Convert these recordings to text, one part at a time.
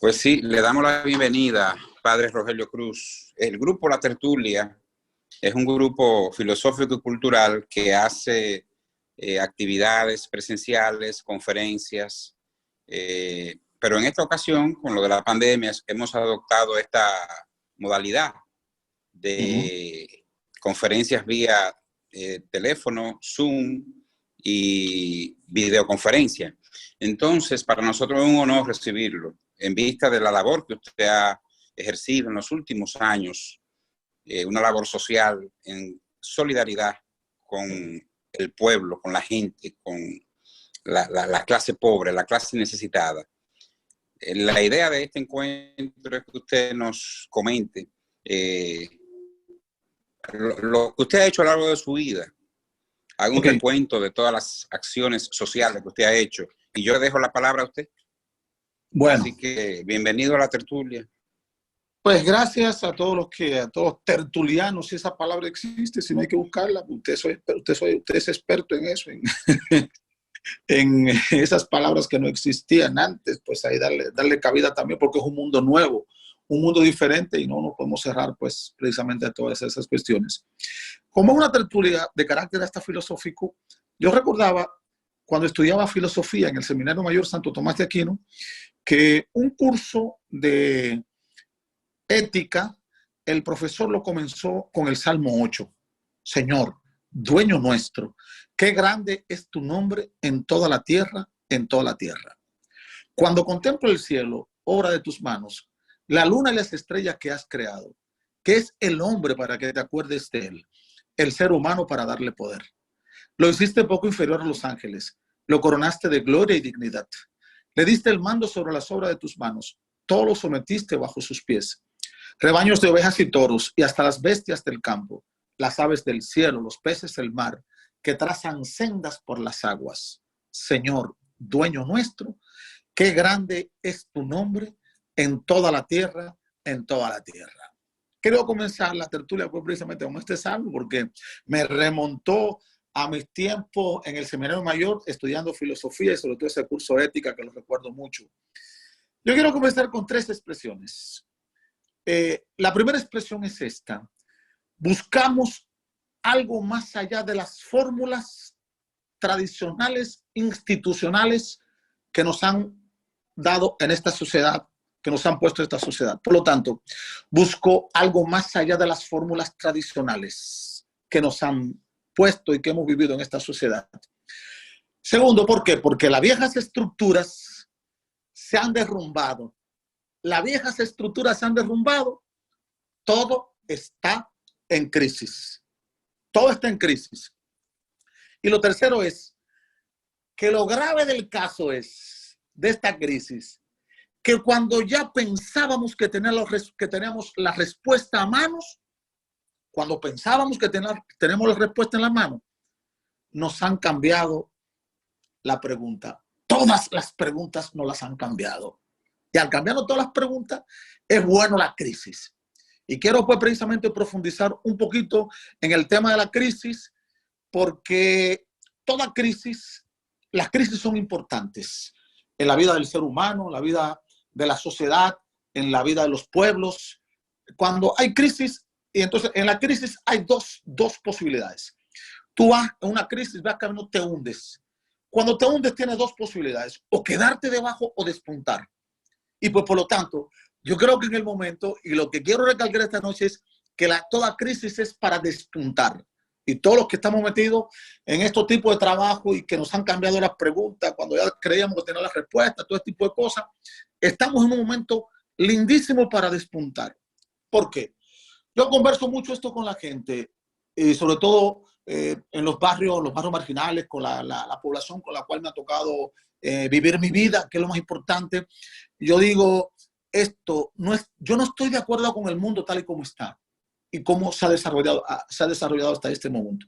Pues sí, le damos la bienvenida, Padre Rogelio Cruz. El grupo La Tertulia es un grupo filosófico y cultural que hace actividades presenciales, conferencias, pero en esta ocasión, con lo de la pandemia, hemos adoptado esta modalidad de conferencias vía teléfono, Zoom y videoconferencia. Entonces, para nosotros es un honor recibirlo, en vista de la labor que usted ha ejercido en los últimos años, una labor social en solidaridad con el pueblo, con la gente, con la clase pobre, la clase necesitada. La idea de este encuentro es que usted nos comente lo que usted ha hecho a lo largo de su vida. Haga un recuento de todas las acciones sociales que usted ha hecho. Y yo le dejo la palabra a usted. Bueno. Así que bienvenido a la tertulia. Pues gracias a todos los tertulianos, si esa palabra existe, si no hay que buscarla, usted es experto en eso, en esas palabras que no existían antes, pues ahí darle cabida también, porque es un mundo nuevo, un mundo diferente y no nos podemos cerrar pues precisamente a todas esas cuestiones. Como una tertulia de carácter hasta filosófico, yo recordaba cuando estudiaba filosofía en el Seminario Mayor Santo Tomás de Aquino, que un curso de ética, el profesor lo comenzó con el Salmo 8. Señor, dueño nuestro, qué grande es tu nombre en toda la tierra, en toda la tierra. Cuando contemplo el cielo, obra de tus manos, la luna y las estrellas que has creado, ¿qué es el hombre para que te acuerdes de él? El ser humano para darle poder. Lo hiciste poco inferior a los ángeles, lo coronaste de gloria y dignidad. Le diste el mando sobre las obras de tus manos, todo lo sometiste bajo sus pies. Rebaños de ovejas y toros, y hasta las bestias del campo, las aves del cielo, los peces del mar, que trazan sendas por las aguas. Señor, dueño nuestro, qué grande es tu nombre en toda la tierra, en toda la tierra. Quiero comenzar la tertulia pues, precisamente con este salmo, porque me remontó a mis tiempos en el Seminario Mayor estudiando filosofía y sobre todo ese curso de ética que lo recuerdo mucho. Yo quiero comenzar con tres expresiones. La primera expresión es esta. Buscamos algo más allá de las fórmulas tradicionales, institucionales que nos han dado en esta sociedad, que nos han puesto en esta sociedad. Por lo tanto, busco algo más allá de las fórmulas tradicionales que nos han puesto y que hemos vivido en esta sociedad. Segundo, ¿por qué? Porque las viejas estructuras se han derrumbado. Las viejas estructuras se han derrumbado. Todo está en crisis. Todo está en crisis. Y lo tercero es que lo grave del caso es, de esta crisis, que cuando ya pensábamos que teníamos la respuesta a manos, cuando pensábamos que tenemos la respuesta en la mano, nos han cambiado la pregunta. Todas las preguntas nos las han cambiado. Y al cambiar todas las preguntas, es bueno la crisis. Y quiero pues precisamente profundizar un poquito en el tema de la crisis, porque toda crisis, las crisis son importantes en la vida del ser humano, en la vida de la sociedad, en la vida de los pueblos. Cuando hay crisis, y entonces en la crisis hay dos posibilidades. Tú vas en una crisis, vas caminando, te hundes. Cuando te hundes tienes dos posibilidades, o quedarte debajo o despuntar. Y pues por lo tanto, yo creo que en el momento, y lo que quiero recalcar esta noche es que toda crisis es para despuntar. Y todos los que estamos metidos en estos tipos de trabajo y que nos han cambiado las preguntas, cuando ya creíamos que teníamos las respuestas, todo este tipo de cosas, estamos en un momento lindísimo para despuntar. ¿Por qué? Yo converso mucho esto con la gente, y sobre todo en los barrios marginales, con la población con la cual me ha tocado vivir mi vida, que es lo más importante. Yo digo, yo no estoy de acuerdo con el mundo tal y como está y cómo se ha desarrollado hasta este momento.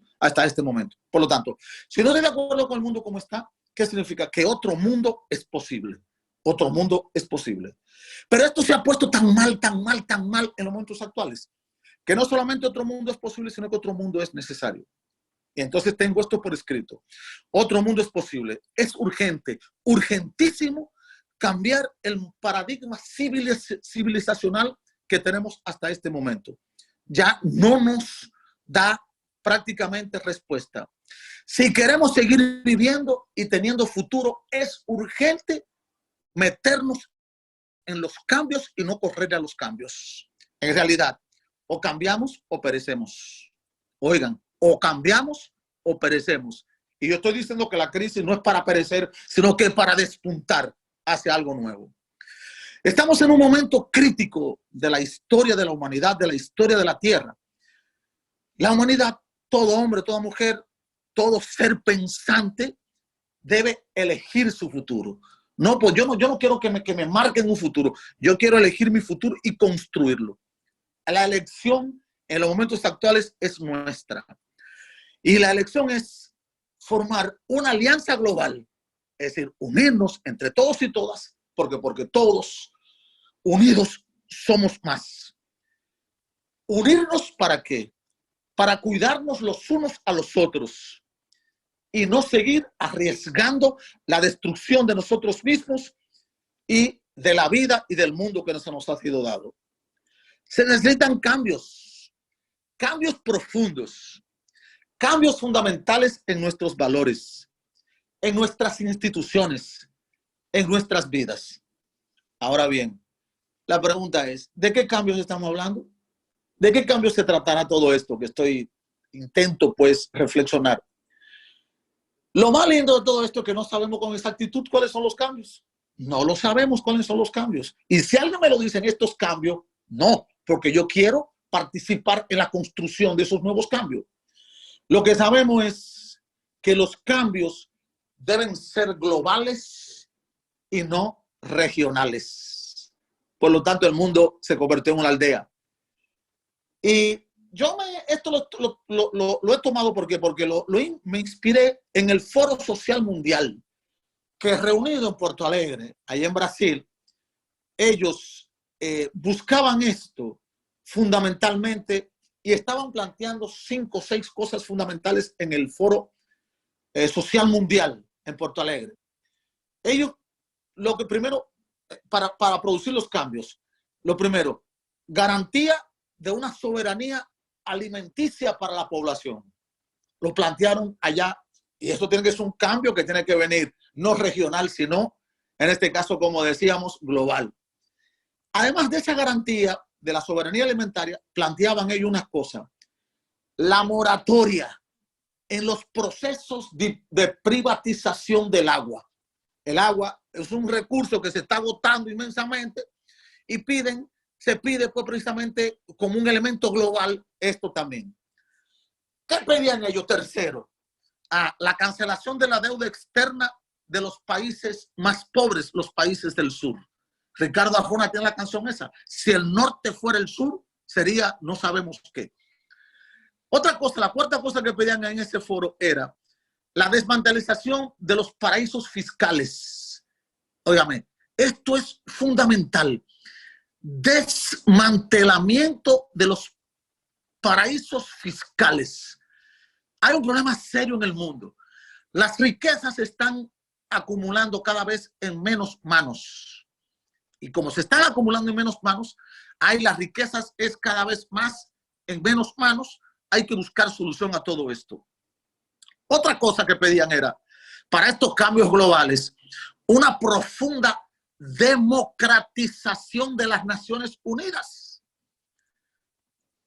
Por lo tanto, si no estoy de acuerdo con el mundo como está, ¿qué significa? Que otro mundo es posible. Otro mundo es posible. Pero esto se ha puesto tan mal en los momentos actuales, que no solamente otro mundo es posible, sino que otro mundo es necesario. Y entonces tengo esto por escrito. Otro mundo es posible. Es urgente, urgentísimo cambiar el paradigma civilizacional que tenemos hasta este momento. Ya no nos da prácticamente respuesta. Si queremos seguir viviendo y teniendo futuro, es urgente meternos en los cambios y no correr a los cambios. En realidad, o cambiamos o perecemos. Oigan, o cambiamos o perecemos. Y yo estoy diciendo que la crisis no es para perecer, sino que es para despuntar hacia algo nuevo. Estamos en un momento crítico de la historia de la humanidad, de la historia de la Tierra. La humanidad, todo hombre, toda mujer, todo ser pensante debe elegir su futuro. No, pues yo no quiero que me marquen un futuro. Yo quiero elegir mi futuro y construirlo. La elección en los momentos actuales es nuestra. Y la elección es formar una alianza global. Es decir, unirnos entre todos y todas, porque todos unidos somos más. ¿Unirnos para qué? Para cuidarnos los unos a los otros y no seguir arriesgando la destrucción de nosotros mismos y de la vida y del mundo que nos ha sido dado. Se necesitan cambios, cambios profundos, cambios fundamentales en nuestros valores, en nuestras instituciones, en nuestras vidas. Ahora bien, la pregunta es, ¿de qué cambios estamos hablando? ¿De qué cambios se tratará todo esto que intento pues reflexionar? Lo más lindo de todo esto es que no sabemos con exactitud cuáles son los cambios. No lo sabemos cuáles son los cambios. Y si alguien me lo dice en estos cambios, no, porque yo quiero participar en la construcción de esos nuevos cambios. Lo que sabemos es que los cambios deben ser globales y no regionales. Por lo tanto, el mundo se convirtió en una aldea. Y yo esto lo he tomado porque me inspiré en el Foro Social Mundial, que reunido en Porto Alegre, allá en Brasil, ellos buscaban esto fundamentalmente y estaban planteando 5 o 6 cosas fundamentales en el Foro Social Mundial en Porto Alegre. Ellos, lo que primero, para producir los cambios, lo primero, garantía de una soberanía alimenticia para la población. Lo plantearon allá y eso tiene que ser un cambio que tiene que venir no regional, sino en este caso, como decíamos, global. Además de esa garantía de la soberanía alimentaria, planteaban ellos unas cosas. La moratoria en los procesos de privatización del agua. El agua es un recurso que se está agotando inmensamente y se pide pues precisamente como un elemento global esto también. ¿Qué pedían ellos? Tercero, la cancelación de la deuda externa de los países más pobres, los países del sur. Ricardo Arjona tiene la canción esa. Si el norte fuera el sur, sería no sabemos qué. Otra cosa, la cuarta cosa que pedían en ese foro era la desmantelización de los paraísos fiscales. Óigame, esto es fundamental. Desmantelamiento de los paraísos fiscales. Hay un problema serio en el mundo. Las riquezas se están acumulando cada vez en menos manos. Y como se están acumulando en menos manos, las riquezas es cada vez más en menos manos. Hay que buscar solución a todo esto. Otra cosa que pedían era, para estos cambios globales, una profunda democratización de las Naciones Unidas.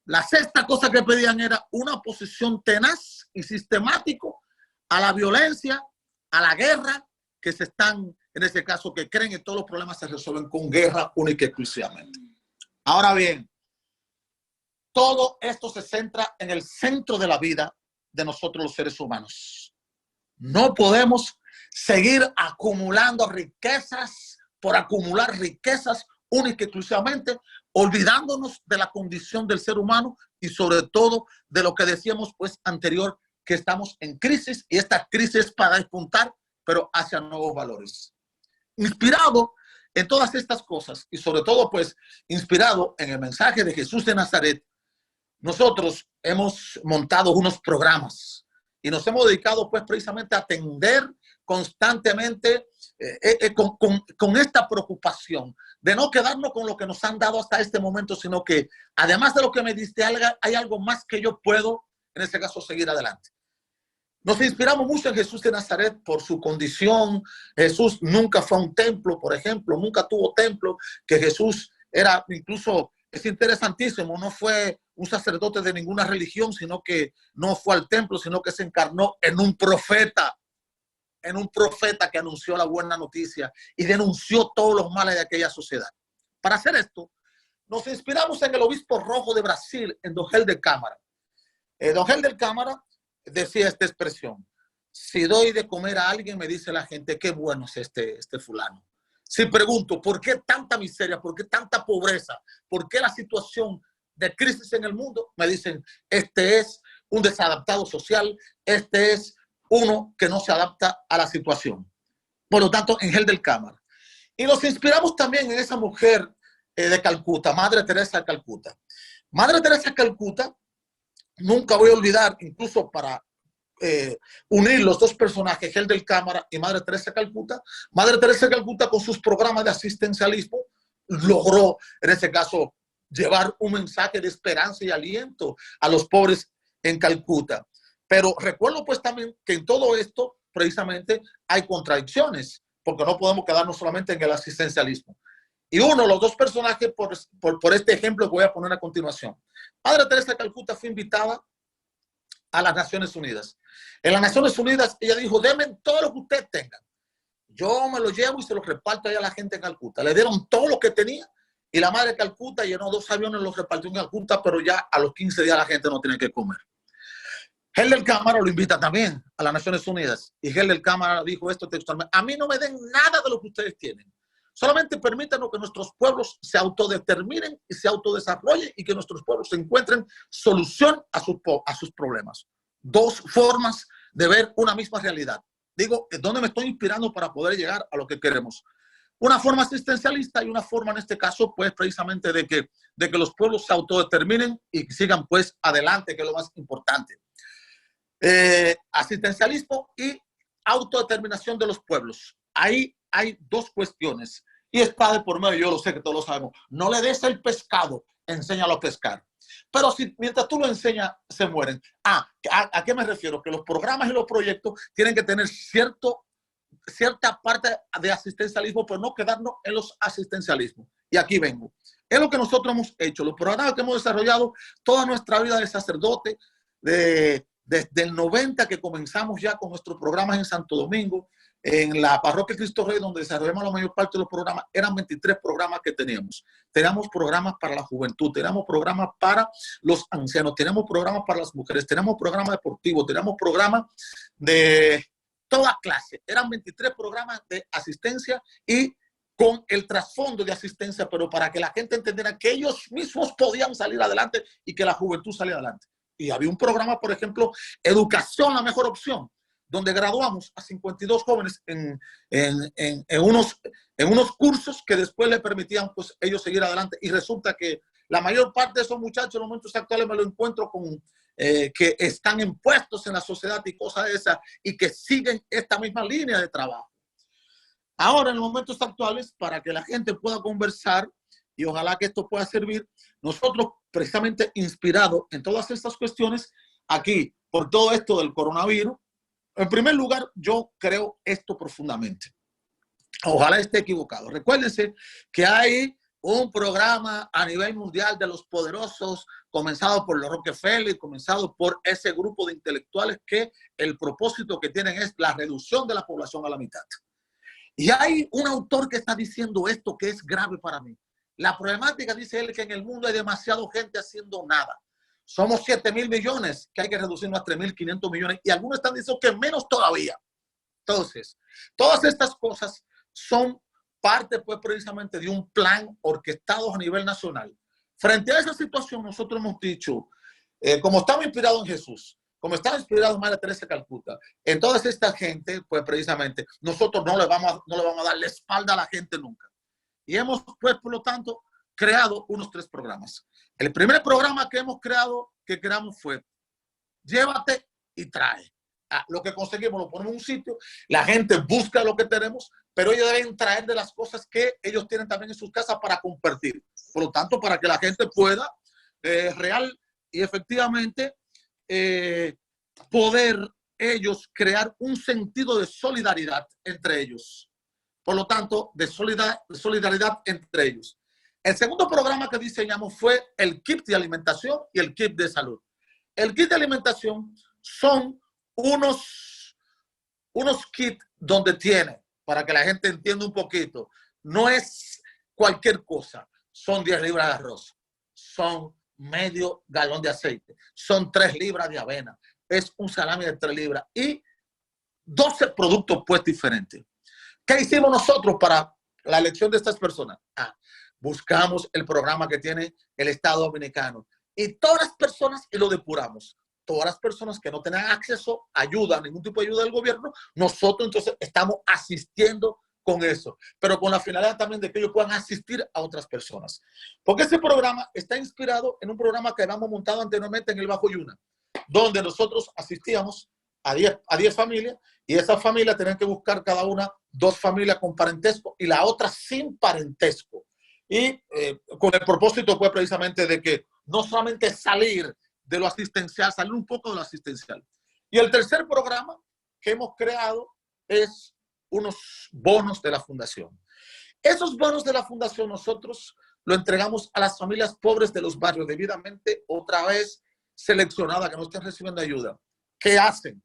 La sexta cosa que pedían era una oposición tenaz y sistemático a la violencia, a la guerra, que se están, en este caso, que creen que todos los problemas se resuelven con guerra única y exclusivamente. Ahora bien, todo esto se centra en el centro de la vida de nosotros los seres humanos. No podemos seguir acumulando riquezas por acumular riquezas única y exclusivamente, olvidándonos de la condición del ser humano y sobre todo de lo que decíamos pues anterior, que estamos en crisis y esta crisis es para despuntar, pero hacia nuevos valores. Inspirado en todas estas cosas y sobre todo pues inspirado en el mensaje de Jesús de Nazaret, nosotros hemos montado unos programas y nos hemos dedicado pues precisamente a atender constantemente con esta preocupación de no quedarnos con lo que nos han dado hasta este momento, sino que además de lo que me diste, hay algo más que yo puedo, en este caso, seguir adelante. Nos inspiramos mucho en Jesús de Nazaret por su condición. Jesús nunca fue a un templo, por ejemplo, nunca tuvo templo, que Jesús era, incluso es interesantísimo, no fue un sacerdote de ninguna religión, sino que no fue al templo, sino que se encarnó en un profeta que anunció la buena noticia y denunció todos los males de aquella sociedad. Para hacer esto, nos inspiramos en el obispo rojo de Brasil, en Dom Helder Câmara. Dom Helder Câmara decía esta expresión: si doy de comer a alguien, me dice la gente, qué bueno es este fulano. Si pregunto, ¿por qué tanta miseria? ¿Por qué tanta pobreza? ¿Por qué la situación de crisis en el mundo? Me dicen, este es un desadaptado social, este es uno que no se adapta a la situación. Por lo tanto, en Helder Câmara. Y nos inspiramos también en esa mujer de Calcuta, Madre Teresa de Calcuta. Madre Teresa de Calcuta, nunca voy a olvidar, incluso para unir los dos personajes, Helder Câmara y Madre Teresa de Calcuta. Madre Teresa de Calcuta, con sus programas de asistencialismo, logró, en ese caso, llevar un mensaje de esperanza y aliento a los pobres en Calcuta. Pero recuerdo pues también que en todo esto precisamente hay contradicciones, porque no podemos quedarnos solamente en el asistencialismo. Y los dos personajes, por este ejemplo que voy a poner a continuación. Madre Teresa de Calcuta fue invitada a las Naciones Unidas. En las Naciones Unidas ella dijo, denme todo lo que ustedes tengan. Yo me lo llevo y se lo reparto allá a la gente en Calcuta. Le dieron todo lo que tenía y la madre de Calcuta llenó 2 aviones, los repartió en Calcuta, pero ya a los 15 días la gente no tiene que comer. Helder Câmara lo invita también a las Naciones Unidas y Helder Câmara dijo esto textualmente: a mí no me den nada de lo que ustedes tienen, solamente permítanos que nuestros pueblos se autodeterminen y se autodesarrollen y que nuestros pueblos encuentren solución a sus problemas. 2 formas de ver una misma realidad. Digo, ¿dónde me estoy inspirando para poder llegar a lo que queremos? Una forma asistencialista y una forma, en este caso, pues precisamente de que los pueblos se autodeterminen y sigan pues adelante, que es lo más importante. Asistencialismo y autodeterminación de los pueblos. Ahí hay 2 cuestiones y está de por medio, yo lo sé que todos lo sabemos. No le des el pescado, enséñalo a pescar. Pero si mientras tú lo enseñas se mueren. ¿A qué me refiero? Que los programas y los proyectos tienen que tener cierta parte de asistencialismo, pero no quedarnos en los asistencialismos. Y aquí vengo. Es lo que nosotros hemos hecho. Los programas que hemos desarrollado toda nuestra vida de sacerdote, desde el 90 que comenzamos ya con nuestros programas en Santo Domingo, en la parroquia Cristo Rey, donde desarrollamos la mayor parte de los programas, eran 23 programas que teníamos. Teníamos programas para la juventud, teníamos programas para los ancianos, teníamos programas para las mujeres, teníamos programas deportivos, teníamos programas de toda clase. Eran 23 programas de asistencia y con el trasfondo de asistencia, pero para que la gente entendiera que ellos mismos podían salir adelante y que la juventud saliera adelante. Y había un programa, por ejemplo, Educación, la mejor opción, donde graduamos a 52 jóvenes en unos cursos que después les permitían pues, ellos seguir adelante. Y resulta que la mayor parte de esos muchachos en los momentos actuales me lo encuentro con que están en puestos en la sociedad y cosas de esas y que siguen esta misma línea de trabajo. Ahora, en los momentos actuales, para que la gente pueda conversar y ojalá que esto pueda servir, nosotros precisamente inspirados en todas estas cuestiones, aquí, por todo esto del coronavirus, en primer lugar, yo creo esto profundamente. Ojalá esté equivocado. Recuérdense que hay un programa a nivel mundial de los poderosos, comenzado por los Rockefeller, comenzado por ese grupo de intelectuales que el propósito que tienen es la reducción de la población a la mitad. Y hay un autor que está diciendo esto que es grave para mí. La problemática, dice él, que en el mundo hay demasiada gente haciendo nada. Somos 7.000 millones, que hay que reducirnos a 3.500 millones. Y algunos están diciendo que menos todavía. Entonces, todas estas cosas son parte, pues, precisamente de un plan orquestado a nivel nacional. Frente a esa situación, nosotros hemos dicho, como estamos inspirados en Jesús, como está inspirado en Madre Teresa de Calcuta, en toda esta gente, pues precisamente, nosotros no le vamos a dar la espalda a la gente nunca. Y hemos, pues, por lo tanto, creado unos 3 programas. El primer programa que creamos fue Llévate y Trae. Lo que conseguimos lo ponemos en un sitio, la gente busca lo que tenemos, pero ellos deben traer de las cosas que ellos tienen también en sus casas para compartir. Por lo tanto, para que la gente pueda real y efectivamente poder ellos crear un sentido de solidaridad entre ellos. Por lo tanto, de solidaridad entre ellos. El segundo programa que diseñamos fue el kit de alimentación y el kit de salud. El kit de alimentación son unos kits donde tiene, para que la gente entienda un poquito, no es cualquier cosa. Son 10 libras de arroz, son medio galón de aceite, son 3 libras de avena, es un salami de 3 libras y 12 productos pues diferentes. ¿Qué hicimos nosotros para la elección de estas personas? Buscamos el programa que tiene el Estado Dominicano y todas las personas, y lo depuramos, todas las personas que no tengan acceso a ayuda, ningún tipo de ayuda del gobierno, nosotros entonces estamos asistiendo con eso, pero con la finalidad también de que ellos puedan asistir a otras personas. Porque este programa está inspirado en un programa que habíamos montado anteriormente en el Bajo Yuna, donde nosotros asistíamos a 10 familias y esas familias tenían que buscar cada una 2 familias con parentesco y la otra sin parentesco. Y con el propósito pues precisamente de que no solamente salir de lo asistencial, salir un poco de lo asistencial. Y el tercer programa que hemos creado es unos bonos de la fundación. Esos bonos de la fundación nosotros lo entregamos a las familias pobres de los barrios debidamente otra vez seleccionadas que no estén recibiendo ayuda. ¿Qué hacen?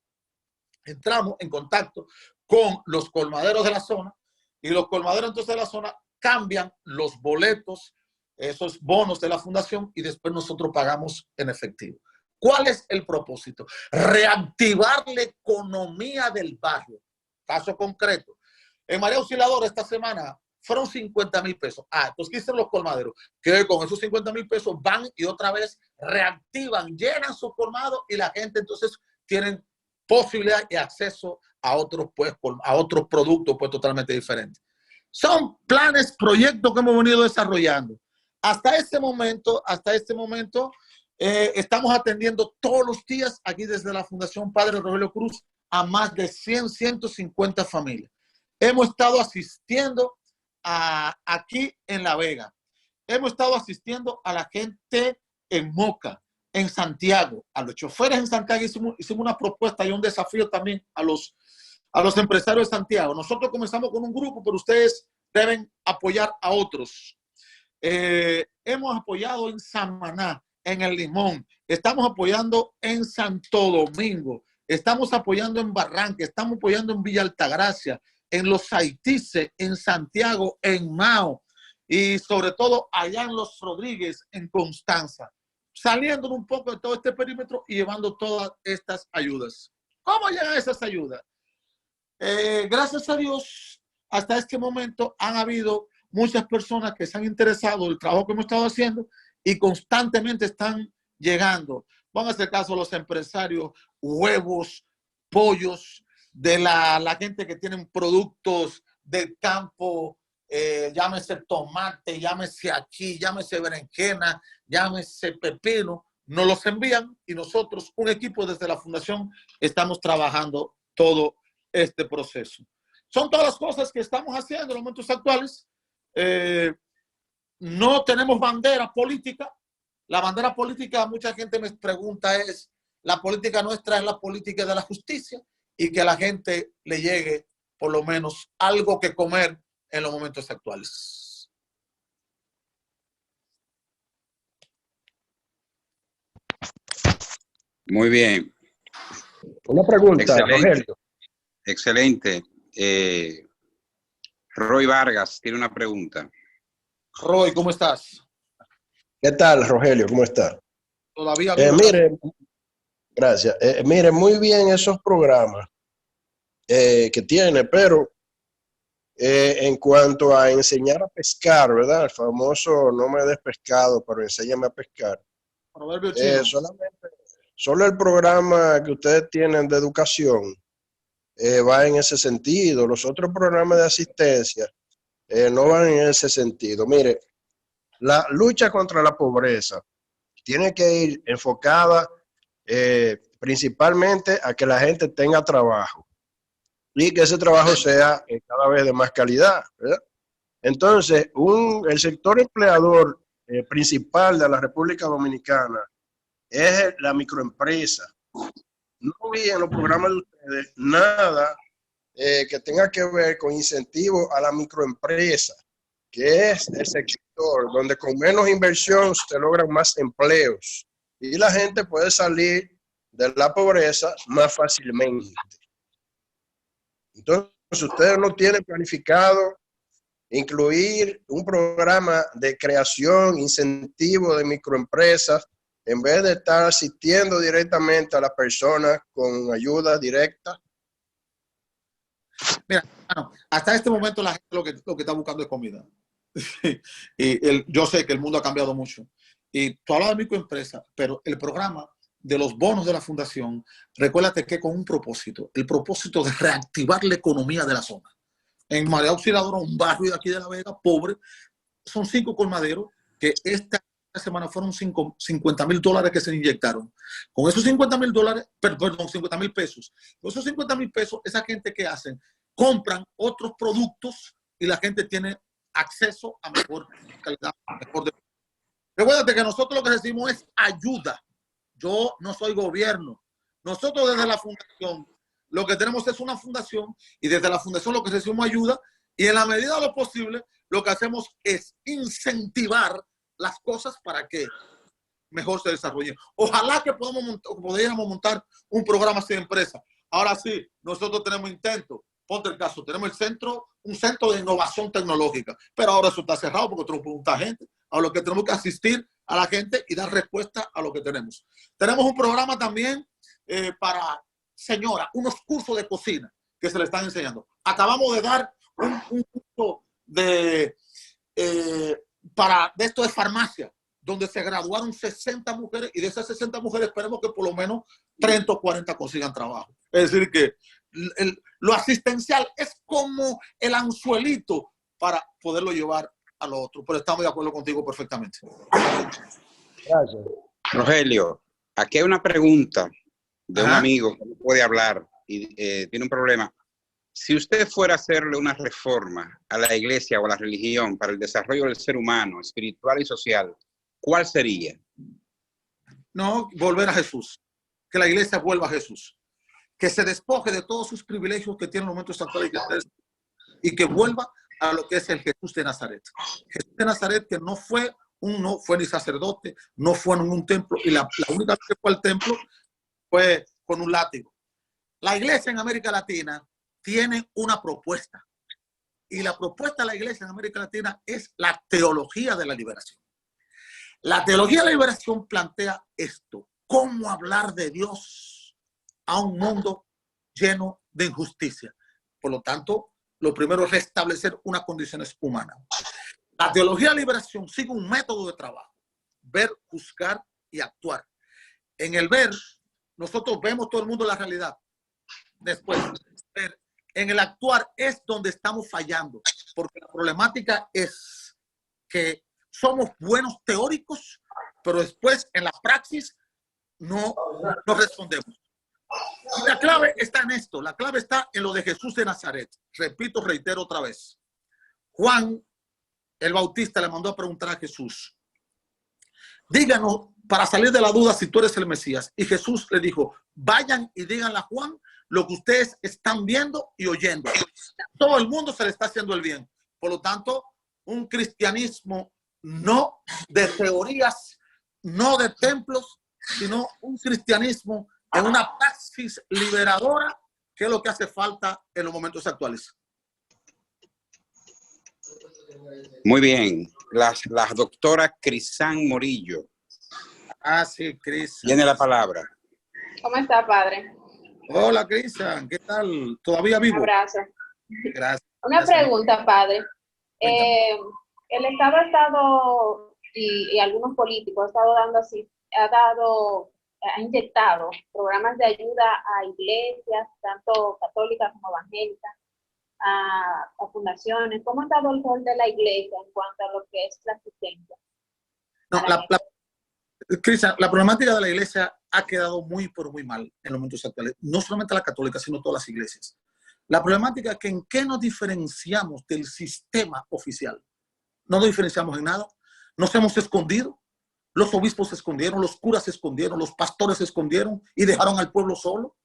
Entramos en contacto con los colmaderos de la zona y los colmaderos entonces de la zona cambian los boletos, esos bonos de la fundación y después nosotros pagamos en efectivo. ¿Cuál es el propósito? Reactivar la economía del barrio. Caso concreto. En María Auxiliadora esta semana fueron 50,000 pesos. Entonces, ¿qué hicieron los colmaderos? Que con esos 50,000 pesos van y otra vez reactivan, llenan sus colmados y la gente entonces tienen posibilidad y acceso a otros, pues, a otros productos pues totalmente diferentes. Son planes, proyectos que hemos venido desarrollando. Hasta este momento, estamos atendiendo todos los días aquí desde la Fundación Padre Rogelio Cruz a más de 150 familias. Hemos estado asistiendo aquí en La Vega. Hemos estado asistiendo a la gente en Moca, en Santiago. A los choferes en Santiago hicimos una propuesta y un desafío también a los empresarios de Santiago. Nosotros comenzamos con un grupo, pero ustedes deben apoyar a otros. Hemos apoyado en Samaná, en El Limón. Estamos apoyando en Santo Domingo. Estamos apoyando en Barranca. Estamos apoyando en Villa Altagracia, en Los Haitises, en Santiago, en Mao y sobre todo allá en Los Rodríguez, en Constanza. Saliendo un poco de todo este perímetro y llevando todas estas ayudas. ¿Cómo llegan esas ayudas? Gracias a Dios, hasta este momento han habido muchas personas que se han interesado en el trabajo que hemos estado haciendo y constantemente están llegando. Van a hacer caso a los empresarios, huevos, pollos, de la gente que tienen productos del campo, llámese tomate, llámese aquí, llámese berenjena, llámese pepino, nos los envían y nosotros, un equipo desde la Fundación, estamos trabajando todo este proceso. Son todas las cosas que estamos haciendo en los momentos actuales. No tenemos bandera política. La bandera política, mucha gente me pregunta es, la política nuestra es la política de la justicia y que a la gente le llegue por lo menos algo que comer en los momentos actuales. Muy bien. Una pregunta, Excelente. Rogelio. Excelente. Roy Vargas tiene una pregunta. Roy, ¿cómo estás? ¿Qué tal, Rogelio? ¿Cómo está? Todavía. Mire, gracias. Mire, muy bien esos programas que tiene, pero en cuanto a enseñar a pescar, ¿verdad? El famoso no me des pescado, pero enséñame a pescar. Solo el programa que ustedes tienen de educación va en ese sentido. Los otros programas de asistencia no van en ese sentido. Mire, la lucha contra la pobreza tiene que ir enfocada principalmente a que la gente tenga trabajo. y que ese trabajo sea cada vez de más calidad, ¿verdad? Entonces, el sector empleador principal de la República Dominicana es la microempresa. No vi en los programas de ustedes nada que tenga que ver con incentivos a la microempresa, que es el sector donde con menos inversión se logran más empleos y la gente puede salir de la pobreza más fácilmente. Entonces, ustedes no tienen planificado incluir un programa de creación, incentivo de microempresas, en vez de estar asistiendo directamente a las personas con ayuda directa. Mira, bueno, hasta este momento la gente lo que está buscando es comida. Y yo sé que el mundo ha cambiado mucho. Y tú hablas de microempresa, pero el programa de los bonos de la fundación, recuérdate que con un propósito, el propósito de reactivar la economía de la zona. En María Auxiliadora, un barrio de aquí de La Vega, pobre, son 5 colmaderos que esta semana fueron $50,000 que se inyectaron. Con esos $50,000, perdón, $50,000 pesos. Con esos $50,000 pesos, esa gente que hacen, compran otros productos y la gente tiene acceso a mejor calidad, mejor de... Recuérdate que nosotros lo que decimos es ayuda. Yo no soy gobierno. Nosotros desde la fundación lo que tenemos es una fundación y desde la fundación lo que recibimos ayuda y en la medida de lo posible lo que hacemos es incentivar las cosas para que mejor se desarrollen. Ojalá que pudiéramos montar un programa así de empresa. Ahora sí, nosotros tenemos intentos. Ponte el caso, tenemos un centro de innovación tecnológica, pero ahora eso está cerrado porque tenemos que preguntar a gente. A lo que tenemos que asistir a la gente y dar respuesta a lo que tenemos. Tenemos un programa también para señora, unos cursos de cocina que se le están enseñando. Acabamos de dar un curso de esto de farmacia, donde se graduaron 60 mujeres y de esas 60 mujeres esperemos que por lo menos 30 o 40 consigan trabajo. Es decir que lo asistencial es como el anzuelito para poderlo llevar a lo otro. Pero estamos de acuerdo contigo perfectamente. Gracias. Rogelio, aquí hay una pregunta de un Ajá. amigo que no puede hablar y tiene un problema. Si usted fuera a hacerle una reforma a la iglesia o a la religión para el desarrollo del ser humano, espiritual y social, ¿cuál sería? No, volver a Jesús. Que la iglesia vuelva a Jesús. Que se despoje de todos sus privilegios que tiene en el momento actual y que vuelva a lo que es el Jesús de Nazaret. Jesús de Nazaret que no fue ni sacerdote, no fue en un templo y la única vez que fue al templo fue con un látigo. La iglesia en América Latina tiene una propuesta y la propuesta de la iglesia en América Latina es la teología de la liberación. La teología de la liberación plantea esto: cómo hablar de Dios a un mundo lleno de injusticia. Por lo tanto, lo primero es restablecer unas condiciones humanas. La teología de la liberación sigue un método de trabajo: ver, juzgar y actuar. En el ver, nosotros vemos todo el mundo la realidad. Después, ver. En el actuar es donde estamos fallando, porque la problemática es que somos buenos teóricos, pero después en la praxis no respondemos. Y la clave está en esto, la clave está en lo de Jesús de Nazaret. Repito, reitero otra vez. Juan el Bautista le mandó a preguntar a Jesús: díganos, para salir de la duda, si tú eres el Mesías. Y Jesús le dijo: vayan y díganle a Juan lo que ustedes están viendo y oyendo. Todo el mundo se le está haciendo el bien. Por lo tanto, un cristianismo no de teorías, no de templos, sino un cristianismo en una praxis liberadora, que es lo que hace falta en los momentos actuales. Muy bien. La doctora Crisán Morillo. Ah, sí, Cris. Tiene la palabra. ¿Cómo está, padre? Hola, Cristian, ¿qué tal? ¿Todavía vivo? Un abrazo. Gracias. Una pregunta, padre. El Estado ha estado, y algunos políticos ha inyectado programas de ayuda a iglesias, tanto católicas como evangélicas, a fundaciones. ¿Cómo ha estado el rol de la iglesia en cuanto a lo que es la asistencia? No, Cristian, la problemática de la iglesia ha quedado muy, pero muy mal en los momentos actuales. No solamente la católica, sino todas las iglesias. La problemática es que en qué nos diferenciamos del sistema oficial. No nos diferenciamos en nada. Nos hemos escondido. Los obispos se escondieron, los curas se escondieron, los pastores se escondieron y dejaron al pueblo solo.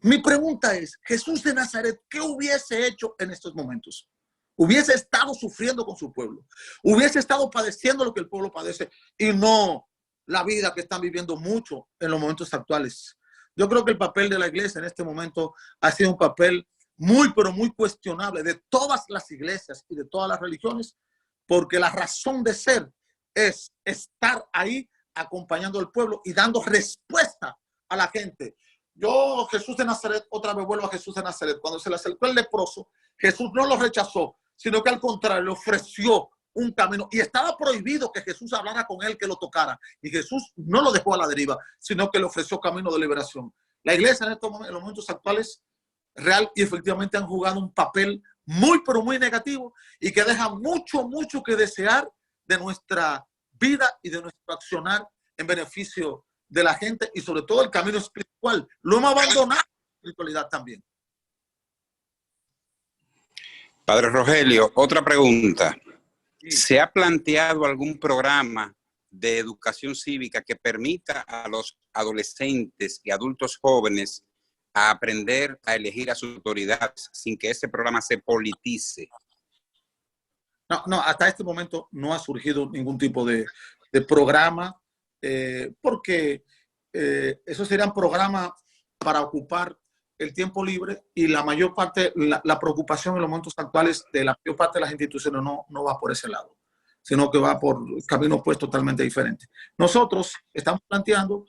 Mi pregunta es, Jesús de Nazaret, ¿qué hubiese hecho en estos momentos? Hubiese estado sufriendo con su pueblo. Hubiese estado padeciendo lo que el pueblo padece y no la vida que están viviendo mucho en los momentos actuales. Yo creo que el papel de la iglesia en este momento ha sido un papel muy, pero muy cuestionable de todas las iglesias y de todas las religiones, porque la razón de ser es estar ahí acompañando al pueblo y dando respuesta a la gente. Yo, Jesús de Nazaret, otra vez vuelvo a Jesús de Nazaret. Cuando se le acercó el leproso, Jesús no lo rechazó, sino que al contrario le ofreció un camino. Y estaba prohibido que Jesús hablara con él, que lo tocara. Y Jesús no lo dejó a la deriva, sino que le ofreció camino de liberación. La iglesia en los momentos actuales, real y efectivamente han jugado un papel muy, pero muy negativo y que deja mucho, mucho que desear de nuestra vida y de nuestro accionar en beneficio de la gente y sobre todo el camino espiritual. Lo hemos abandonado la espiritualidad también. Padre Rogelio, otra pregunta. Sí. ¿Se ha planteado algún programa de educación cívica que permita a los adolescentes y adultos jóvenes a aprender a elegir a sus autoridades sin que ese programa se politice? No, hasta este momento no ha surgido ningún tipo de programa, porque esos serían programas para ocupar el tiempo libre y la mayor parte, la preocupación en los momentos actuales de la mayor parte de las instituciones no va por ese lado, sino que va por caminos pues totalmente diferentes. Nosotros estamos planteando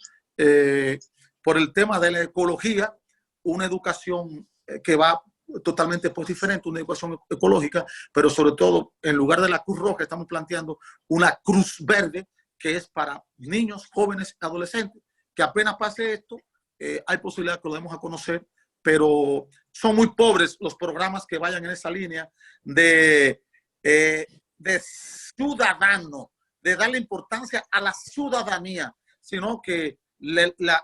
por el tema de la ecología una educación que va totalmente pues diferente, una educación ecológica, pero sobre todo en lugar de la Cruz Roja estamos planteando una Cruz Verde que es para niños, jóvenes, adolescentes, que apenas pase esto, hay posibilidad que lo demos a conocer, pero son muy pobres los programas que vayan en esa línea de ciudadano, de darle importancia a la ciudadanía, sino que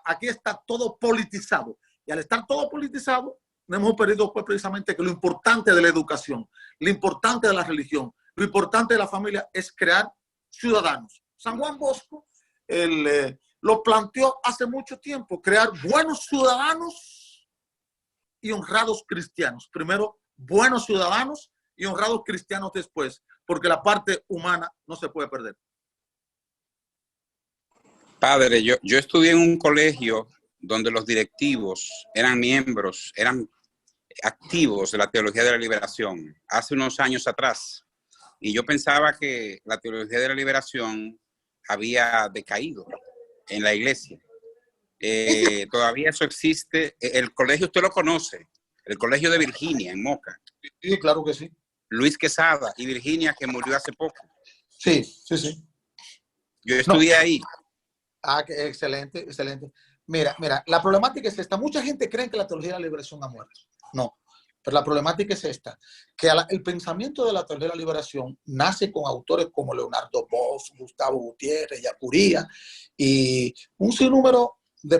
aquí está todo politizado. Y al estar todo politizado, hemos perdido pues, precisamente que lo importante de la educación, lo importante de la religión, lo importante de la familia es crear ciudadanos. San Juan Bosco lo planteó hace mucho tiempo, crear buenos ciudadanos y honrados cristianos. Primero, buenos ciudadanos y honrados cristianos después, porque la parte humana no se puede perder. Padre, yo estudié en un colegio donde los directivos eran miembros, eran activos de la teología de la liberación hace unos años atrás. Y yo pensaba que la teología de la liberación había decaído en la iglesia. Todavía eso existe. El colegio usted lo conoce, el colegio de Virginia en Moca. Sí, claro que sí. Luis Quesada y Virginia, que murió hace poco. Sí, sí, sí. Yo estudié ahí. Ah, excelente, excelente. Mira, la problemática es esta. Mucha gente cree que la teología de la liberación ha muerto. No, pero la problemática es esta, que el pensamiento de la teología de la liberación nace con autores como Leonardo Bosch, Gustavo Gutiérrez, Yacuría y un sinnúmero de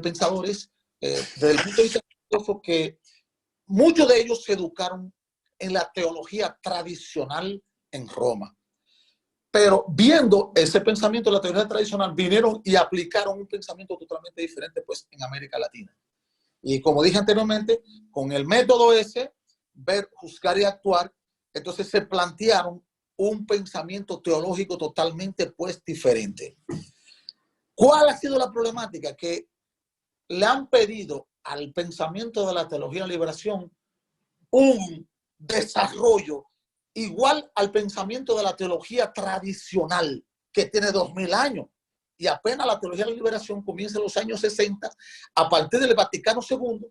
pensadores desde el punto de vista filosófico que muchos de ellos se educaron en la teología tradicional en Roma. Pero viendo ese pensamiento de la teología tradicional, vinieron y aplicaron un pensamiento totalmente diferente pues, en América Latina. Y como dije anteriormente, con el método ese, ver, juzgar y actuar, entonces se plantearon un pensamiento teológico totalmente pues, diferente. ¿Cuál ha sido la problemática? Que le han pedido al pensamiento de la teología de la liberación un desarrollo igual al pensamiento de la teología tradicional que tiene 2000 años y apenas la teología de la liberación comienza en los años 60 a partir del Vaticano II,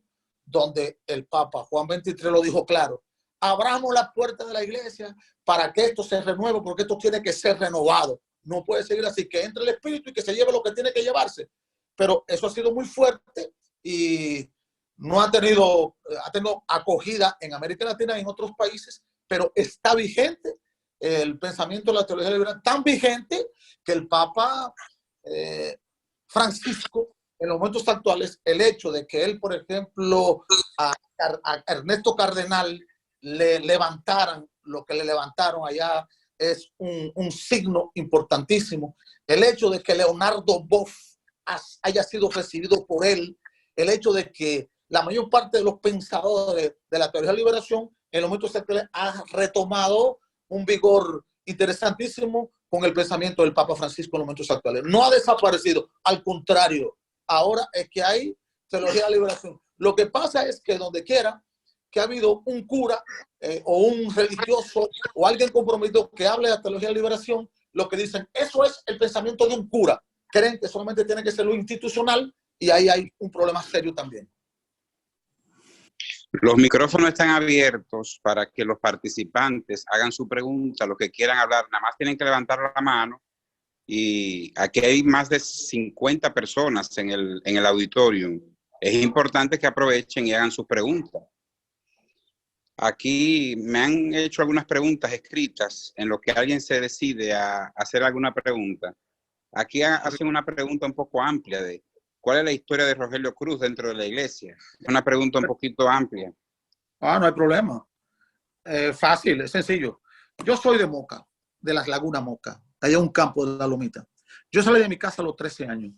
donde el Papa Juan XXIII lo dijo claro: abramos la puerta de la iglesia para que esto se renueve, porque esto tiene que ser renovado, no puede seguir así, que entre el espíritu y que se lleve lo que tiene que llevarse. Pero eso ha sido muy fuerte y no ha tenido acogida en América Latina y en otros países, pero está vigente el pensamiento de la teología liberal, tan vigente que el Papa Francisco en los momentos actuales, el hecho de que él, por ejemplo, a Ernesto Cardenal le levantaran lo que le levantaron allá es un signo importantísimo. El hecho de que Leonardo Boff haya sido recibido por él, el hecho de que la mayor parte de los pensadores de la teoría de la liberación en los momentos actuales ha retomado un vigor interesantísimo con el pensamiento del Papa Francisco en los momentos actuales. No ha desaparecido, al contrario, ahora es que hay teología de la liberación. Lo que pasa es que donde quiera que ha habido un cura o un religioso o alguien comprometido que hable de la teología de la liberación, lo que dicen, eso es el pensamiento de un cura. Creen que solamente tiene que ser lo institucional y ahí hay un problema serio también. Los micrófonos están abiertos para que los participantes hagan su pregunta, los que quieran hablar, nada más tienen que levantar la mano. Y aquí hay más de 50 personas en el auditorium. Es importante que aprovechen y hagan sus preguntas. Aquí me han hecho algunas preguntas escritas en lo que alguien se decide a hacer alguna pregunta. Aquí hacen una pregunta un poco amplia de ¿cuál es la historia de Rogelio Cruz dentro de la iglesia? Una pregunta un poquito amplia. No hay problema. Fácil, es sencillo. Yo soy de Moca, de las Lagunas Moca, allá un campo de la Lomita. Yo salí de mi casa a los 13 años.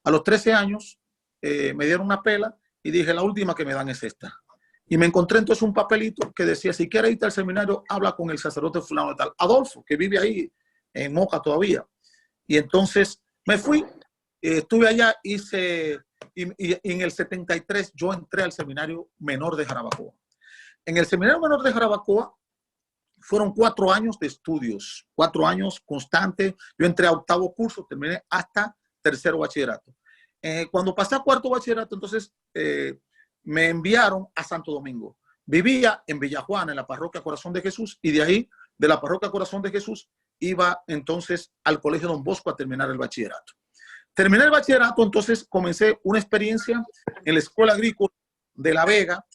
A los 13 años me dieron una pela y dije, la última que me dan es esta. Y me encontré entonces un papelito que decía, si quieres irte al seminario, habla con el sacerdote fulano de tal, Adolfo, que vive ahí en Moca todavía. Y entonces me fui, estuve allá, y en el 73 yo entré al seminario menor de Jarabacoa. En el seminario menor de Jarabacoa fueron 4 años de estudios, 4 años constantes. Yo entré a 8º curso, terminé hasta 3º bachillerato. Cuando pasé a 4º bachillerato, entonces me enviaron a Santo Domingo. Vivía en Villajuana, en la parroquia Corazón de Jesús, y de ahí, de la parroquia Corazón de Jesús, iba entonces al colegio Don Bosco a terminar el bachillerato. Terminé el bachillerato, entonces comencé una experiencia en la Escuela Agrícola de La Vega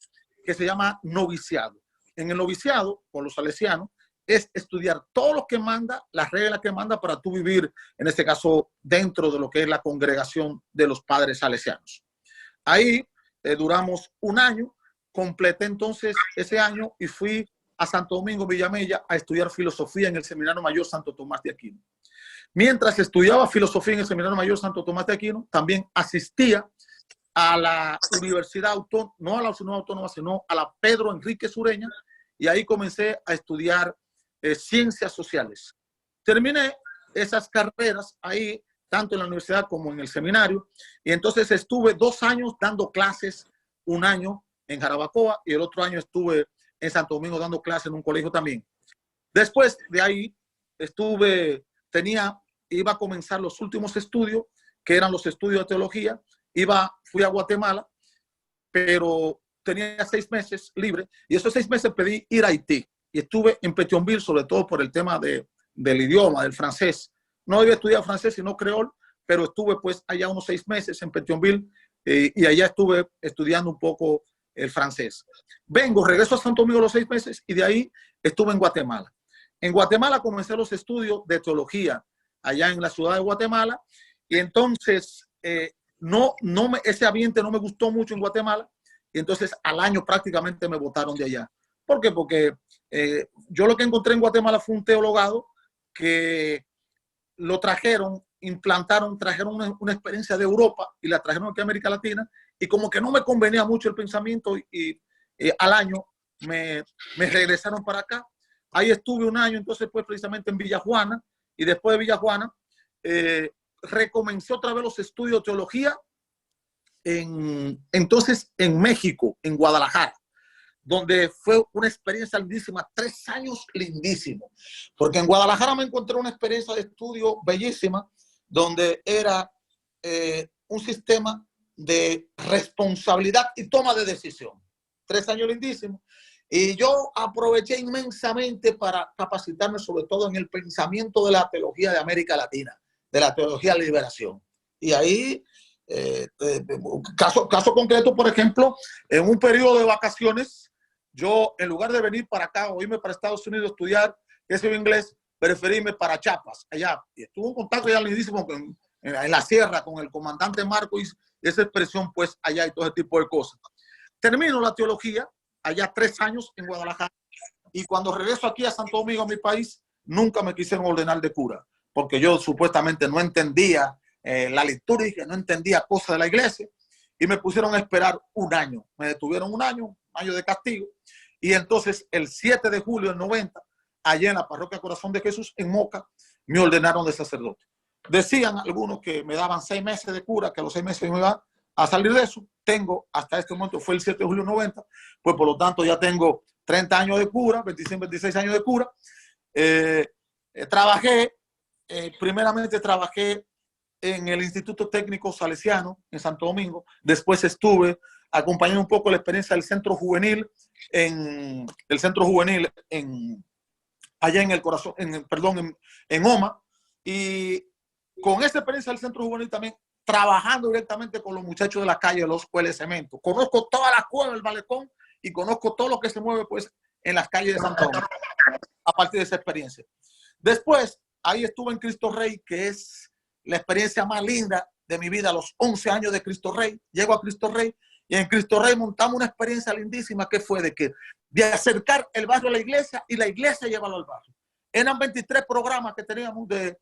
que se llama noviciado. En el noviciado, con los salesianos, es estudiar todo lo que manda, las reglas que manda para tú vivir, en este caso, dentro de lo que es la congregación de los padres salesianos. Ahí duramos un año, completé entonces ese año y fui a Santo Domingo, Villamella, a estudiar filosofía en el Seminario Mayor Santo Tomás de Aquino. Mientras estudiaba filosofía en el Seminario Mayor Santo Tomás de Aquino, también asistía a la Universidad Autónoma, no a la Universidad Autónoma, sino a la Pedro Enríquez Ureña, y ahí comencé a estudiar ciencias sociales. Terminé esas carreras ahí, tanto en la universidad como en el seminario, y entonces estuve 2 años dando clases, 1 año en Jarabacoa y el otro año estuve en Santo Domingo dando clases en un colegio también. Después de ahí iba a comenzar los últimos estudios, que eran los estudios de teología. Fui a Guatemala, pero tenía 6 meses libre, y esos 6 meses pedí ir a Haití, y estuve en Petionville, sobre todo por el tema del idioma, del francés. No había estudiado francés, sino creol, pero estuve pues allá unos 6 meses en Petionville, y allá estuve estudiando un poco el francés. Regreso a Santo Domingo los 6 meses, y de ahí estuve en Guatemala. En Guatemala comencé los estudios de teología, allá en la ciudad de Guatemala, y entonces ese ambiente no me gustó mucho en Guatemala, y entonces al año prácticamente me botaron de allá. ¿Por qué? Porque yo lo que encontré en Guatemala fue un teologado que lo trajeron una experiencia de Europa y la trajeron aquí a América Latina, y como que no me convenía mucho el pensamiento, y al año me regresaron para acá. Ahí estuve 1 año, entonces pues precisamente en Villajuana, y después de Villajuana recomencé otra vez los estudios de teología entonces en México, en Guadalajara, donde fue una experiencia lindísima, 3 años lindísimos, porque en Guadalajara me encontré una experiencia de estudio bellísima, donde era un sistema de responsabilidad y toma de decisión. 3 años lindísimos. Y yo aproveché inmensamente para capacitarme, sobre todo en el pensamiento de la teología de América Latina, de la teología de liberación. Y ahí, caso concreto, por ejemplo, en un periodo de vacaciones, yo, en lugar de venir para acá o irme para Estados Unidos a estudiar ese inglés, preferí irme para Chiapas, allá. Y estuve en contacto ya lindísimo en la sierra con el comandante Marco, esa expresión pues allá y todo ese tipo de cosas. Termino la teología allá 3 años en Guadalajara y cuando regreso aquí a Santo Domingo, a mi país, nunca me quisieron ordenar de cura porque yo supuestamente no entendía la liturgia, no entendía cosas de la iglesia y me pusieron a esperar 1 año. Me detuvieron 1 año de castigo y entonces el 7 de julio del 90, allá en la parroquia Corazón de Jesús en Moca, me ordenaron de sacerdote. Decían algunos que me daban 6 meses de cura, que a los 6 meses me iba a salir de eso. Tengo hasta este momento, fue el 7 de julio del 90, pues por lo tanto ya tengo 30 años de cura, 25, 26 años de cura. Primeramente trabajé en el Instituto Técnico Salesiano en Santo Domingo. Después estuve acompañando un poco la experiencia del Centro Juvenil allá en el corazón, en Oma. Y con esta experiencia del Centro Juvenil también trabajando directamente con los muchachos de la calle de los Cueles Cemento. Conozco toda la cueva del Malecón y conozco todo lo que se mueve pues en las calles de Santo Domingo a partir de esa experiencia. Después, ahí estuve en Cristo Rey, que es la experiencia más linda de mi vida, los 11 años de Cristo Rey. Llego a Cristo Rey y en Cristo Rey montamos una experiencia lindísima que fue de acercar el barrio a la iglesia y la iglesia llevarlo al barrio. Eran 23 programas que teníamos de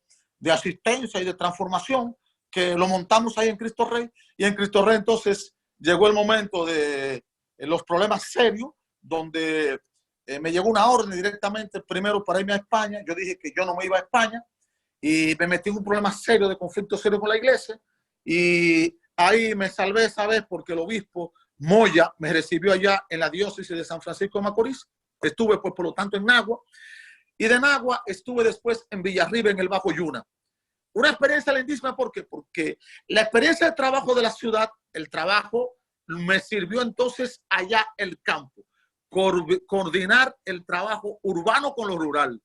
asistencia y de transformación que lo montamos ahí en Cristo Rey. Y en Cristo Rey entonces llegó el momento de los problemas serios, donde me llegó una orden directamente primero para irme a España. Yo dije que yo no me iba a España y me metí en un problema serio, de conflicto serio con la iglesia. Y ahí me salvé esa vez porque el obispo Moya me recibió allá en la diócesis de San Francisco de Macorís. Estuve pues por lo tanto en Nagua. Y de Nagua estuve después en Villarriba, en el Bajo Yuna. Una experiencia lindísima, ¿por qué? Porque la experiencia de trabajo de la ciudad, el trabajo me sirvió entonces allá el campo. Coordinar el trabajo urbano con lo rural.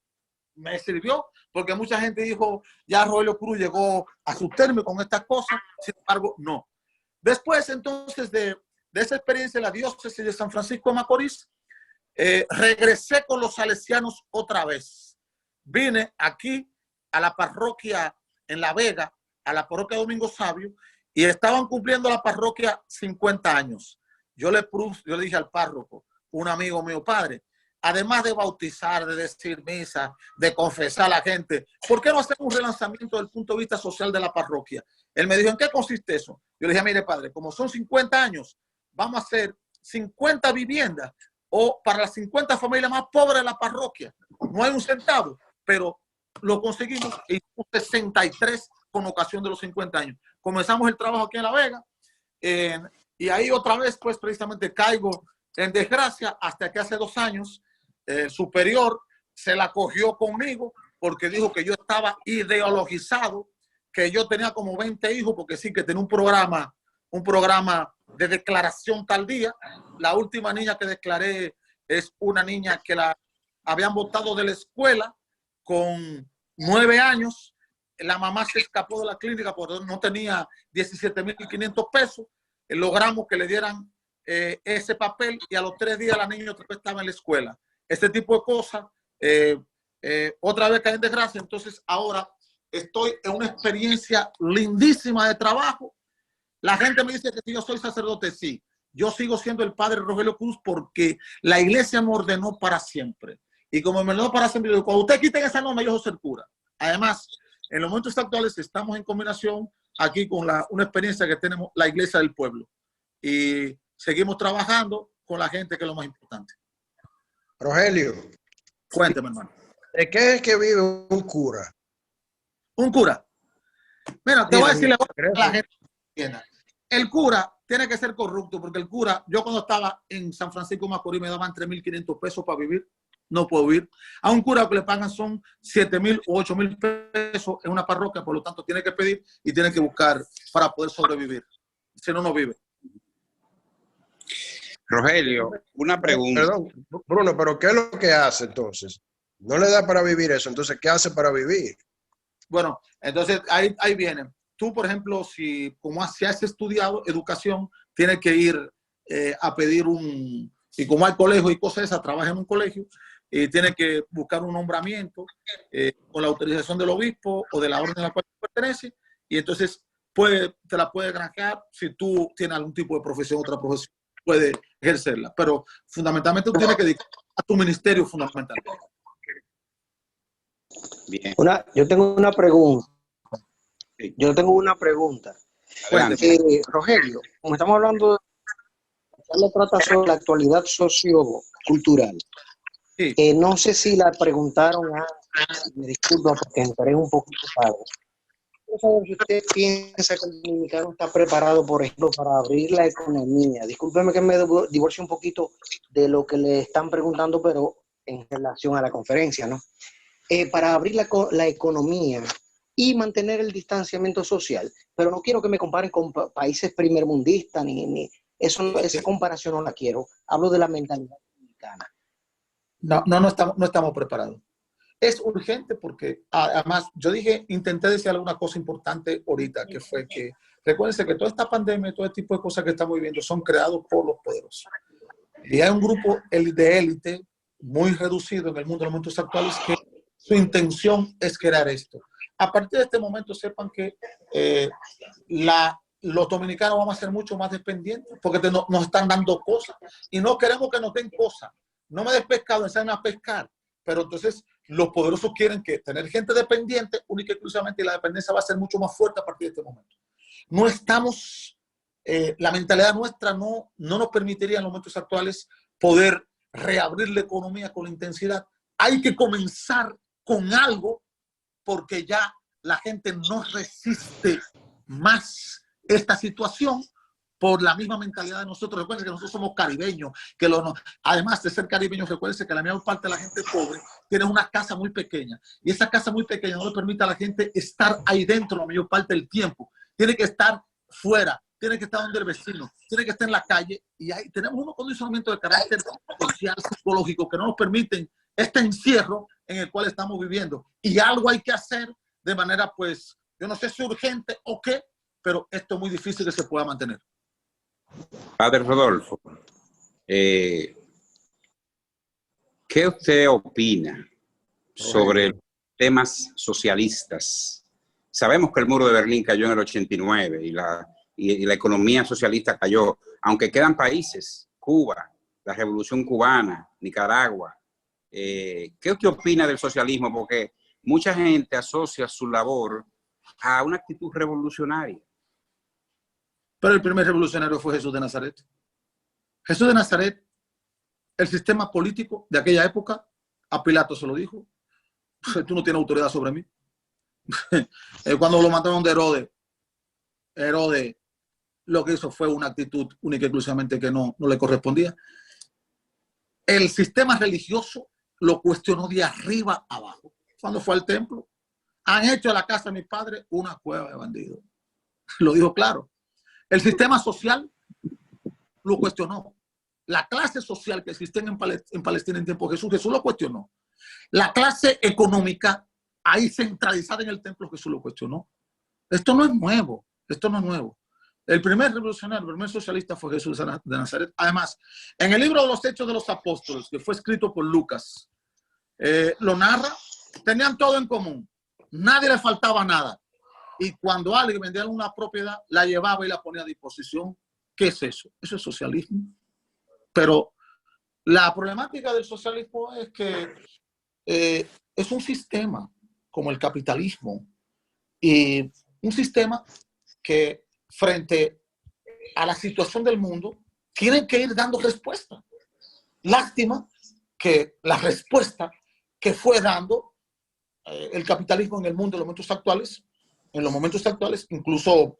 Me sirvió porque mucha gente dijo, ya Rogelio Cruz llegó a su término con estas cosas. Sin embargo, no. Después entonces de esa experiencia en la diócesis de San Francisco de Macorís, regresé con los salesianos otra vez. Vine aquí a la parroquia en La Vega, a la parroquia Domingo Sabio, y estaban cumpliendo la parroquia 50 años. Yo le dije al párroco, un amigo mío, padre, además de bautizar, de decir misa, de confesar a la gente, ¿por qué no hacer un relanzamiento desde el punto de vista social de la parroquia? Él me dijo, ¿en qué consiste eso? Yo le dije, mire padre, como son 50 años, vamos a hacer 50 viviendas o para las 50 familias más pobres de la parroquia. No hay un centavo, pero lo conseguimos y 63 con ocasión de los 50 años. Comenzamos el trabajo aquí en La Vega y ahí otra vez pues precisamente caigo en desgracia hasta que hace 2 años el superior se la cogió conmigo porque dijo que yo estaba ideologizado, que yo tenía como 20 hijos porque sí que tenía un programa de declaración tal día. La última niña que declaré es una niña que la habían botado de la escuela con 9 años. La mamá se escapó de la clínica porque no tenía 17.500 pesos. Logramos que le dieran ese papel y a los 3 días la niña otra vez estaba en la escuela. Este tipo de cosas, otra vez caen en desgracia. Entonces ahora estoy en una experiencia lindísima de trabajo. La gente me dice que si yo soy sacerdote, sí. Yo sigo siendo el padre Rogelio Cruz porque la iglesia me ordenó para siempre. Y como me ordenó para siempre, cuando ustedes quiten esa norma, yo soy ser cura. Además, en los momentos actuales estamos en combinación aquí con una experiencia que tenemos la iglesia del pueblo. Y seguimos trabajando con la gente, que es lo más importante. Rogelio. Cuénteme, hermano. ¿De qué es que vive un cura? Un cura. Mira, te voy a decirle a la gente. El cura tiene que ser corrupto, porque el cura, yo cuando estaba en San Francisco de Macorís me daban 3.500 pesos para vivir, no puedo vivir. A un cura que le pagan son 7.000 o 8.000 pesos en una parroquia, por lo tanto tiene que pedir y tiene que buscar para poder sobrevivir. Si no, no vive. Rogelio, una pregunta. Perdón, Bruno, pero ¿qué es lo que hace entonces? No le da para vivir eso, entonces ¿qué hace para vivir? Bueno, entonces ahí viene. Tú, por ejemplo, si has estudiado educación, tienes que ir a pedir y como hay colegio y cosas esas, trabaja en un colegio, y tienes que buscar un nombramiento con la autorización del obispo o de la orden a la cual pertenece, y entonces pues te la puedes granjear. Si tú tienes algún tipo de profesión, otra profesión, puedes ejercerla. Pero fundamentalmente tú tienes que dedicar a tu ministerio fundamental. Bien. Yo tengo una pregunta. Sí. Rogelio, como estamos hablando, le trata sobre la actualidad sociocultural. Sí. No sé si la preguntaron me disculpo porque entré un poquito tarde. Quiero saber si usted piensa que el dominicano está preparado, por ejemplo, para abrir la economía. Discúlpeme que me divorcie un poquito de lo que le están preguntando, pero en relación a la conferencia, ¿no? Para abrir la economía y mantener el distanciamiento social. Pero no quiero que me comparen con países primermundistas, ni esa comparación no la quiero. Hablo de la mentalidad dominicana. No estamos preparados. Es urgente porque, además, intenté decir alguna cosa importante ahorita, que fue que, recuérdense que toda esta pandemia, todo este tipo de cosas que estamos viviendo son creados por los poderosos. Y hay un grupo de élite muy reducido en el mundo de los momentos actuales que su intención es crear esto. A partir de este momento sepan que los dominicanos vamos a ser mucho más dependientes porque nos están dando cosas y no queremos que nos den cosas. No me des pescado, enseñan a pescar. Pero entonces los poderosos quieren tener gente dependiente única y exclusivamente, y la dependencia va a ser mucho más fuerte a partir de este momento. No estamos, la mentalidad nuestra no nos permitiría en los momentos actuales poder reabrir la economía con intensidad. Hay que comenzar con algo porque ya la gente no resiste más esta situación por la misma mentalidad de nosotros. Recuerden que nosotros somos caribeños, además de ser caribeños, recuerden que la mayor parte de la gente pobre tiene una casa muy pequeña, y esa casa muy pequeña no le permite a la gente estar ahí dentro la mayor parte del tiempo. Tiene que estar fuera, tiene que estar donde el vecino, tiene que estar en la calle, y ahí tenemos unos condicionamientos de carácter social, psicológico, que no nos permiten este encierro en el cual estamos viviendo. Y algo hay que hacer de manera, pues, yo no sé si urgente o qué, pero esto es muy difícil que se pueda mantener. Padre Rodolfo, ¿qué usted opina sobre los temas socialistas? Sabemos que el muro de Berlín cayó en el 89 y la economía socialista cayó, aunque quedan países, Cuba, la Revolución Cubana, Nicaragua. ¿Qué usted opina del socialismo? Porque mucha gente asocia su labor a una actitud revolucionaria. Pero el primer revolucionario fue Jesús de Nazaret. Jesús de Nazaret, el sistema político de aquella época, a Pilato se lo dijo: tú no tienes autoridad sobre mí. Cuando lo mataron de Herodes, lo que hizo fue una actitud única y exclusivamente que no le correspondía. El sistema religioso lo cuestionó de arriba abajo. Cuando fue al templo, han hecho de la casa de mi padre una cueva de bandidos. Lo dijo claro. El sistema social lo cuestionó. La clase social que existía en Palestina en tiempo de Jesús lo cuestionó. La clase económica ahí centralizada en el templo, Jesús lo cuestionó. Esto no es nuevo. El primer revolucionario, el primer socialista fue Jesús de Nazaret. Además, en el libro de los Hechos de los Apóstoles, que fue escrito por Lucas, lo narra, tenían todo en común. Nadie le faltaba nada. Y cuando alguien vendía una propiedad, la llevaba y la ponía a disposición. ¿Qué es eso? Eso es socialismo. Pero la problemática del socialismo es que es un sistema como el capitalismo, y un sistema que frente a la situación del mundo tiene que ir dando respuesta. Lástima que la respuesta que fue dando el capitalismo en el mundo en los momentos actuales, incluso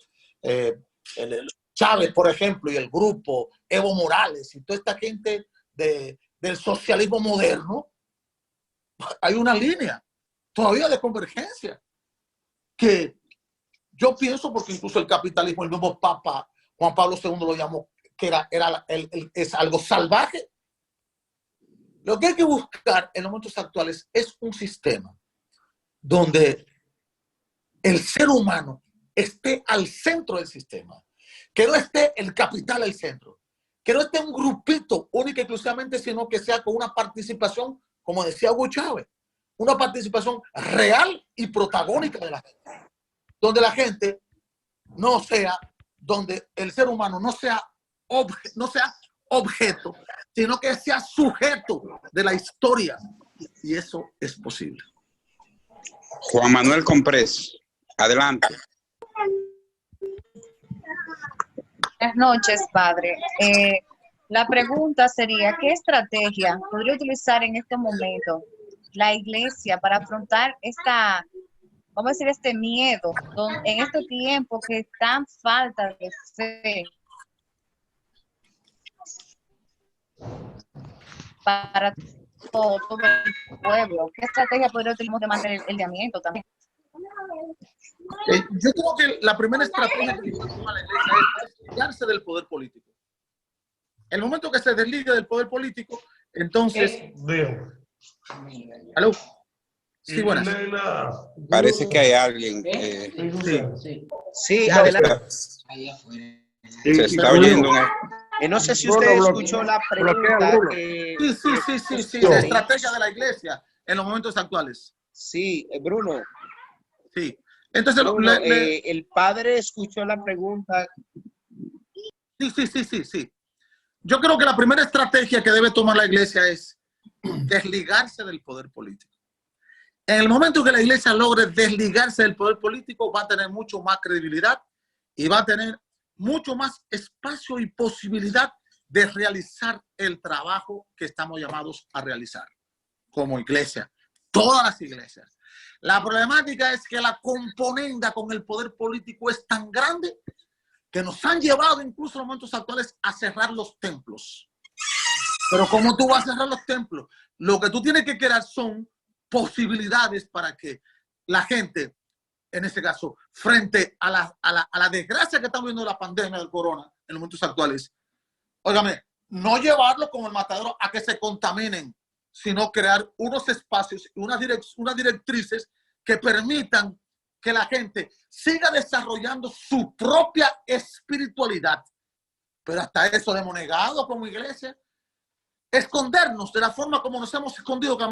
Chávez, por ejemplo, y el grupo Evo Morales y toda esta gente del socialismo moderno, hay una línea todavía de convergencia que yo pienso, porque incluso el capitalismo, el mismo Papa Juan Pablo II lo llamó, que es algo salvaje. Lo que hay que buscar en los momentos actuales es un sistema donde el ser humano esté al centro del sistema, que no esté el capital al centro, que no esté un grupito única y exclusivamente, sino que sea con una participación, como decía Hugo Chávez, una participación real y protagónica de la gente, donde la gente no sea donde el ser humano no sea objeto, sino que sea sujeto de la historia. Y eso es posible. Juan Manuel Comprés, adelante. Buenas noches, padre. La pregunta sería, ¿qué estrategia podría utilizar en este momento la iglesia para afrontar vamos a decir, este miedo, en este tiempo que es tan falta de fe para todo el pueblo? ¿Qué estrategia podría utilizar de mantener el aislamiento también? Yo creo que la primera estrategia que toma la iglesia es desligarse del poder político. El momento que se desligue del poder político, entonces... ¿Aló? Sí, buenas. Parece que hay alguien. Sí, adelante. Se está oyendo. No sé si usted escuchó la pregunta. Sí, la estrategia de la iglesia en los momentos actuales. Sí, Bruno. Sí. Entonces, Bruno, el padre escuchó la pregunta. Sí. Yo creo que la primera estrategia que debe tomar la iglesia es desligarse del poder político. En el momento que la iglesia logre desligarse del poder político, va a tener mucho más credibilidad y va a tener mucho más espacio y posibilidad de realizar el trabajo que estamos llamados a realizar como iglesia, todas las iglesias. La problemática es que la componenda con el poder político es tan grande que nos han llevado incluso en los momentos actuales a cerrar los templos. Pero ¿cómo tú vas a cerrar los templos? Lo que tú tienes que crear son posibilidades para que la gente, en este caso, frente a la desgracia que estamos viendo de la pandemia del corona en los momentos actuales, óigame, no llevarlo como el matadero a que se contaminen, sino crear unos espacios, unas directrices que permitan que la gente siga desarrollando su propia espiritualidad. Pero hasta eso le hemos negado como iglesia. Escondernos de la forma como nos hemos escondido